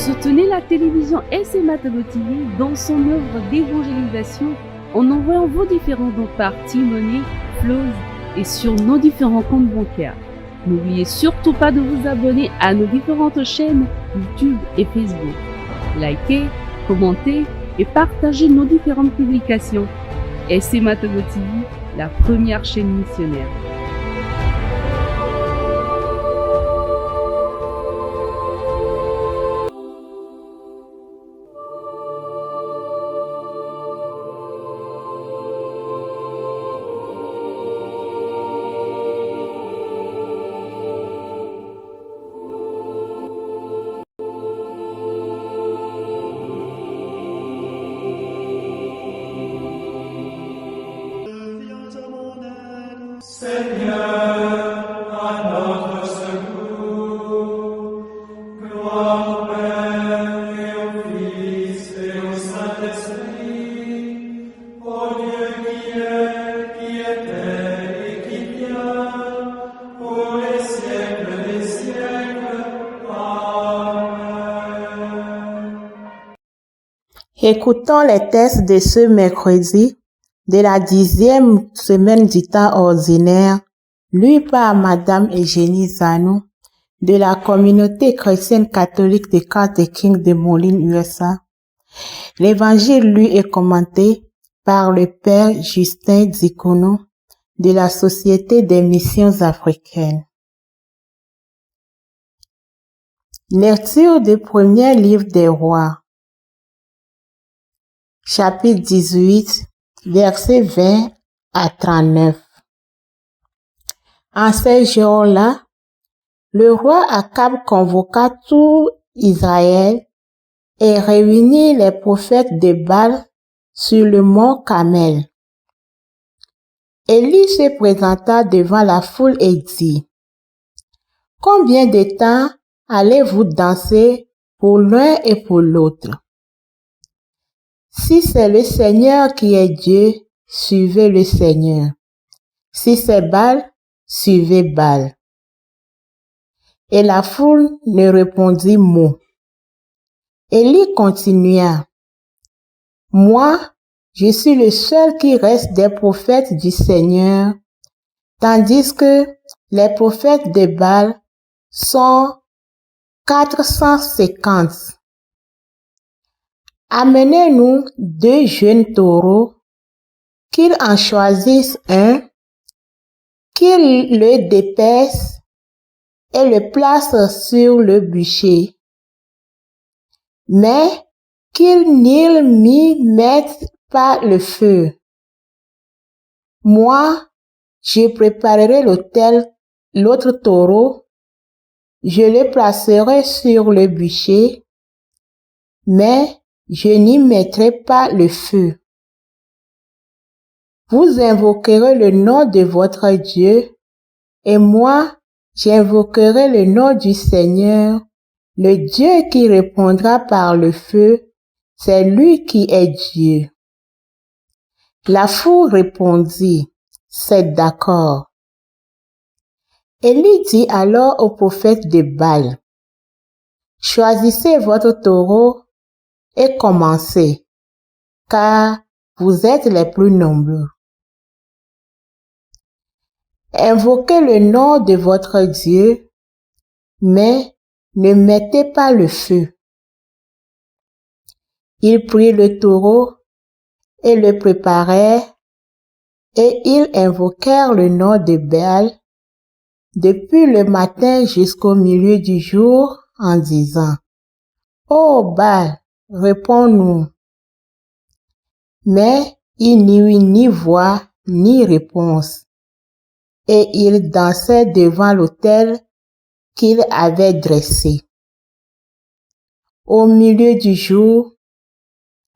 Soutenez la télévision SMA Togo TV dans son œuvre d'évangélisation en envoyant vos différents dons par T-Money, Flows et sur nos différents comptes bancaires. N'oubliez surtout pas de vous abonner à nos différentes chaînes YouTube et Facebook. Likez, commentez et partagez nos différentes publications. SMA Togo TV, la première chaîne missionnaire. Écoutons les textes de ce mercredi de la 10e semaine du temps ordinaire, lus par Madame Eugénie Zanou de la communauté chrétienne catholique de Carter King de Moline, USA. L'évangile lu et commenté par le Père Justin Dikono de la Société des missions africaines. Lecture du premier livre des rois. Chapitre 18, versets 20 à 39. En ces jours-là, le roi Akab convoqua tout Israël et réunit les prophètes de Baal sur le mont Carmel. Élie se présenta devant la foule et dit: « Combien de temps allez-vous danser pour l'un et pour l'autre? Si c'est le Seigneur qui est Dieu, suivez le Seigneur. Si c'est Baal, suivez Baal. » Et la foule ne répondit mot. Élie continua: « Moi, je suis le seul qui reste des prophètes du Seigneur, tandis que les prophètes de Baal sont 450. Amenez-nous 2 jeunes taureaux, qu'ils en choisissent un, qu'ils le dépècent et le placent sur le bûcher, mais qu'ils n'y mettent pas le feu. Moi, je préparerai l'autre taureau, je le placerai sur le bûcher, mais je n'y mettrai pas le feu. Vous invoquerez le nom de votre Dieu, et moi, j'invoquerai le nom du Seigneur, le Dieu qui répondra par le feu, c'est lui qui est Dieu. » La foule répondit: « C'est d'accord. » Élie dit alors aux prophètes de Baal: « Choisissez votre taureau et commencez, car vous êtes les plus nombreux. Invoquez le nom de votre Dieu, mais ne mettez pas le feu. » Ils prirent le taureau et le préparèrent, et ils invoquèrent le nom de Baal depuis le matin jusqu'au milieu du jour en disant: « Ô Baal, réponds-nous. » Mais il n'y eut ni voix ni réponse, et ils dansaient devant l'autel qu'ils avaient dressé. Au milieu du jour,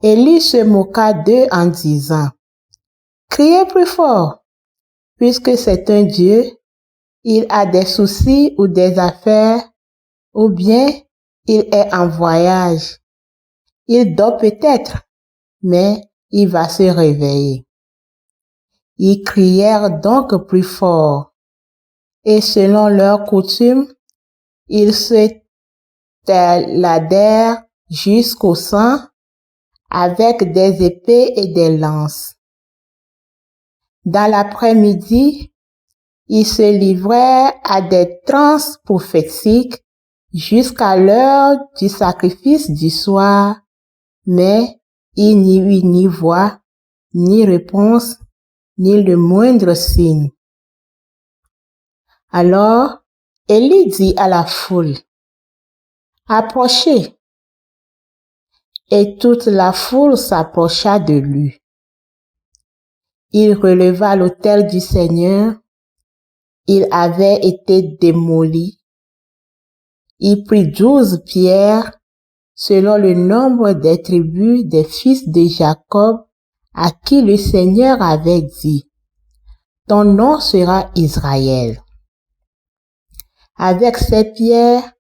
Élie se moqua d'eux en disant: « Criez plus fort, puisque c'est un Dieu, il a des soucis ou des affaires, ou bien il est en voyage. Il dort peut-être, mais il va se réveiller. » Ils crièrent donc plus fort, et selon leur coutume, ils se escaladèrent jusqu'au sang avec des épées et des lances. Dans l'après-midi, ils se livrèrent à des transes prophétiques jusqu'à l'heure du sacrifice du soir, mais il n'y eut ni voix, ni réponse, ni le moindre signe. Alors, Élie dit à la foule, « Approchez !» Et toute la foule s'approcha de lui. Il releva l'autel du Seigneur. Il avait été démoli. Il prit 12 pierres, selon le nombre des tribus des fils de Jacob, à qui le Seigneur avait dit, « Ton nom sera Israël. » Avec ces pierres,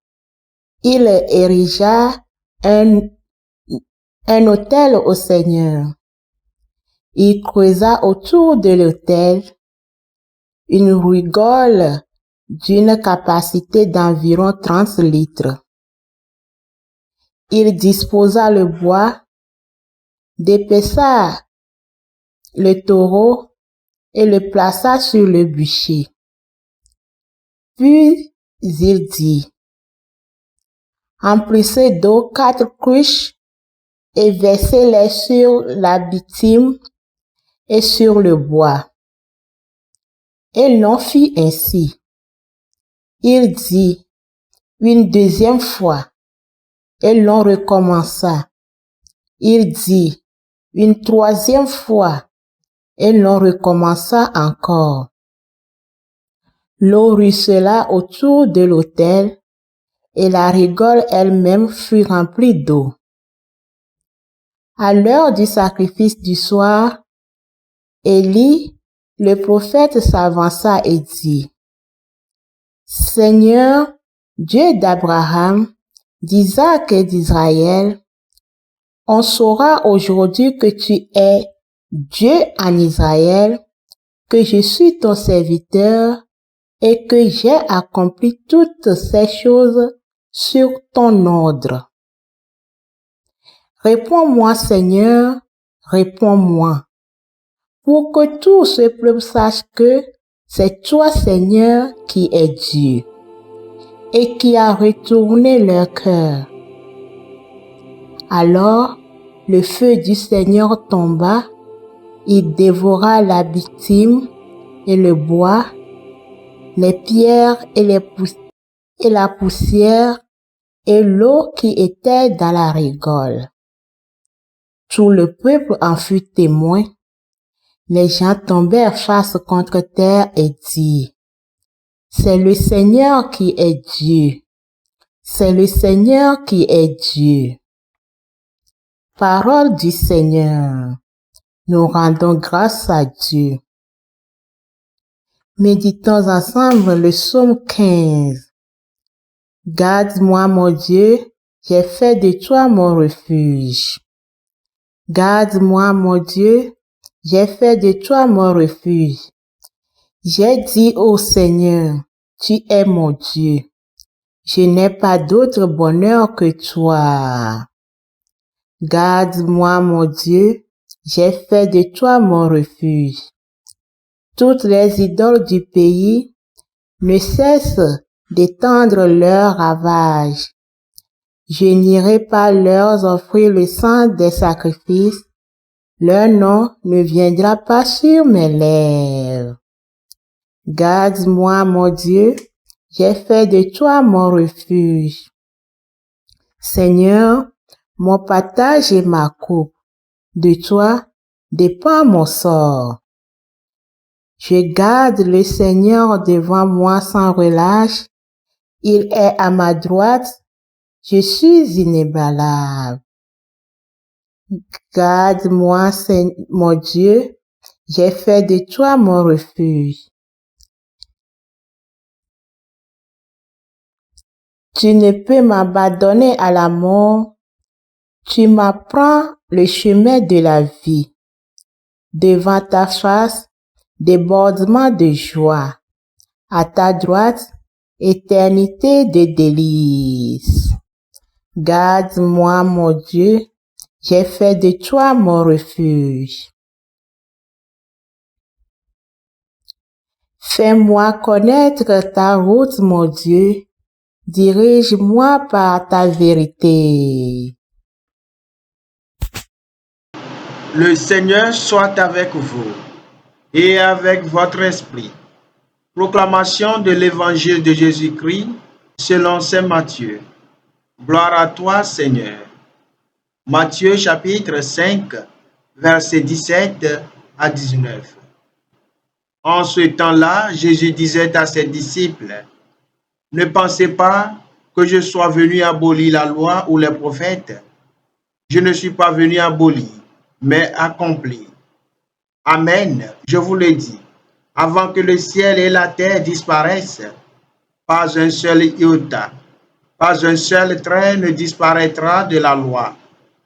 il érigea un autel au Seigneur. Il creusa autour de l'autel une rigole d'une capacité d'environ 30 litres. Il disposa le bois, dépeça le taureau et le plaça sur le bûcher. Puis il dit, « Emplissez d'eau 4 cruches et versez-les sur la bitume et sur le bois. » Et l'on fit ainsi. Il dit une deuxième fois, et l'on recommença. Il dit une troisième fois, et l'on recommença encore. L'eau ruissela autour de l'autel, et la rigole elle-même fut remplie d'eau. À l'heure du sacrifice du soir, Élie, le prophète, s'avança et dit, « Seigneur, Dieu d'Abraham, d'Isaac et d'Israël, on saura aujourd'hui que tu es Dieu en Israël, que je suis ton serviteur et que j'ai accompli toutes ces choses sur ton ordre. Réponds-moi, Seigneur, réponds-moi, pour que tout ce peuple sache que c'est toi, Seigneur, qui es Dieu, et qui a retourné leur cœur. » Alors, le feu du Seigneur tomba, il dévora la bitume et le bois, les pierres et la poussière et l'eau qui était dans la rigole. Tout le peuple en fut témoin. Les gens tombèrent face contre terre et dirent, « C'est le Seigneur qui est Dieu. C'est le Seigneur qui est Dieu. » Parole du Seigneur. Nous rendons grâce à Dieu. Méditons ensemble le psaume 15. Garde-moi, mon Dieu, j'ai fait de toi mon refuge. Garde-moi, mon Dieu, j'ai fait de toi mon refuge. J'ai dit au Seigneur, tu es mon Dieu. Je n'ai pas d'autre bonheur que toi. Garde-moi, mon Dieu, j'ai fait de toi mon refuge. Toutes les idoles du pays ne cessent d'étendre leurs ravages. Je n'irai pas leur offrir le sang des sacrifices. Leur nom ne viendra pas sur mes lèvres. Garde-moi, mon Dieu, j'ai fait de toi mon refuge. Seigneur, mon partage et ma coupe, de toi dépend mon sort. Je garde le Seigneur devant moi sans relâche. Il est à ma droite. Je suis inébranlable. Garde-moi, mon Dieu, j'ai fait de toi mon refuge. Tu ne peux m'abandonner à la mort. Tu m'apprends le chemin de la vie. Devant ta face, débordement de joie. À ta droite, éternité de délices. Garde-moi, mon Dieu, j'ai fait de toi mon refuge. Fais-moi connaître ta route, mon Dieu, dirige-moi par ta vérité. Le Seigneur soit avec vous et avec votre esprit. Proclamation de l'Évangile de Jésus-Christ selon saint Matthieu. Gloire à toi, Seigneur. Matthieu chapitre 5, versets 17 à 19. En ce temps-là, Jésus disait à ses disciples, « Ne pensez pas que je sois venu abolir la loi ou les prophètes. Je ne suis pas venu abolir, mais accomplir. Amen, je vous le dis, avant que le ciel et la terre disparaissent, pas un seul iota, pas un seul trait ne disparaîtra de la loi,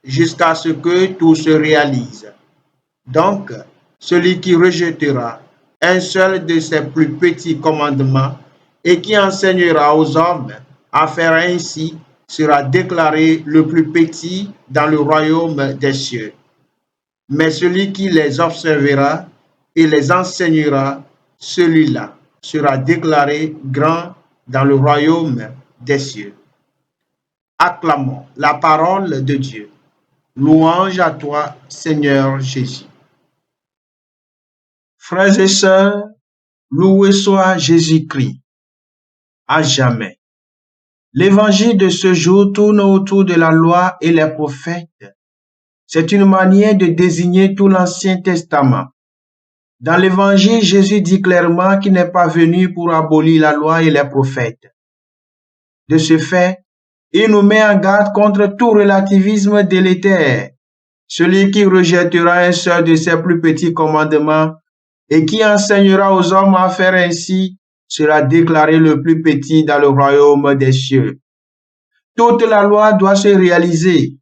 jusqu'à ce que tout se réalise. Donc, celui qui rejettera un seul de ses plus petits commandements et qui enseignera aux hommes à faire ainsi sera déclaré le plus petit dans le royaume des cieux. Mais celui qui les observera et les enseignera, celui-là sera déclaré grand dans le royaume des cieux. Acclamons la parole de Dieu. Louange à toi, Seigneur Jésus. Frères et sœurs, loué soit Jésus-Christ, à jamais. L'évangile de ce jour tourne autour de la loi et les prophètes. C'est une manière de désigner tout l'Ancien Testament. Dans l'évangile, Jésus dit clairement qu'il n'est pas venu pour abolir la loi et les prophètes. De ce fait, il nous met en garde contre tout relativisme délétère. Celui qui rejettera un seul de ses plus petits commandements et qui enseignera aux hommes à faire ainsi sera déclaré le plus petit dans le royaume des cieux. Toute la loi doit se réaliser.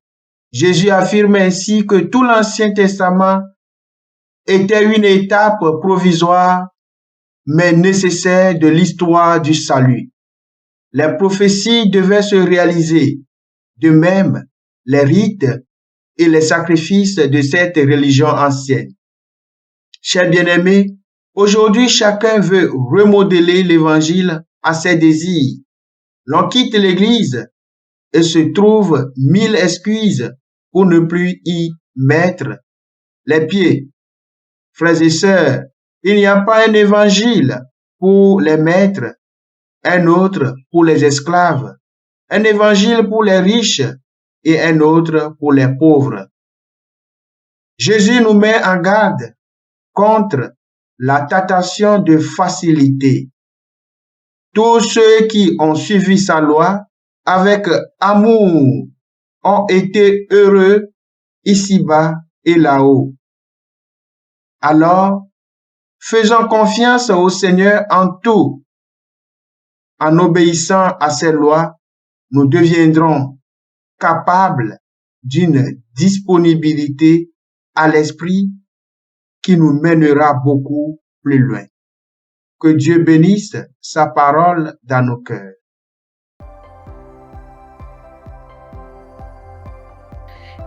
Jésus affirme ainsi que tout l'Ancien Testament était une étape provisoire, mais nécessaire de l'histoire du salut. Les prophéties devaient se réaliser. De même, les rites et les sacrifices de cette religion ancienne. Chers bien-aimés, aujourd'hui chacun veut remodeler l'évangile à ses désirs. L'on quitte l'église et se trouve 1000 excuses pour ne plus y mettre les pieds. Frères et sœurs, il n'y a pas un évangile pour les maîtres, un autre pour les esclaves, un évangile pour les riches et un autre pour les pauvres. Jésus nous met en garde contre la tentation de facilité. Tous ceux qui ont suivi sa loi avec amour ont été heureux ici-bas et là-haut. Alors, faisons confiance au Seigneur en tout. En obéissant à ses lois, nous deviendrons capables d'une disponibilité à l'esprit qui nous mènera beaucoup plus loin. Que Dieu bénisse sa parole dans nos cœurs.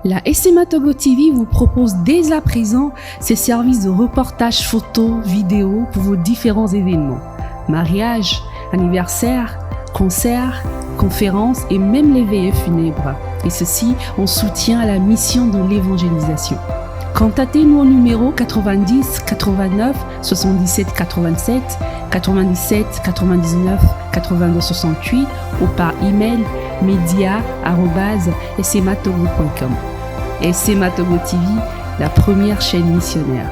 La SMA Togo TV vous propose dès à présent ses services de reportage photo, vidéo pour vos différents événements. Mariage, anniversaire, concerts, conférences et même les veillées funèbres. Et ceci en soutien à la mission de l'évangélisation. Contactez-nous au numéro 90 89 77 87 97 99 82 68 ou par email media@smatogo.com. SMA Togo TV, la première chaîne missionnaire.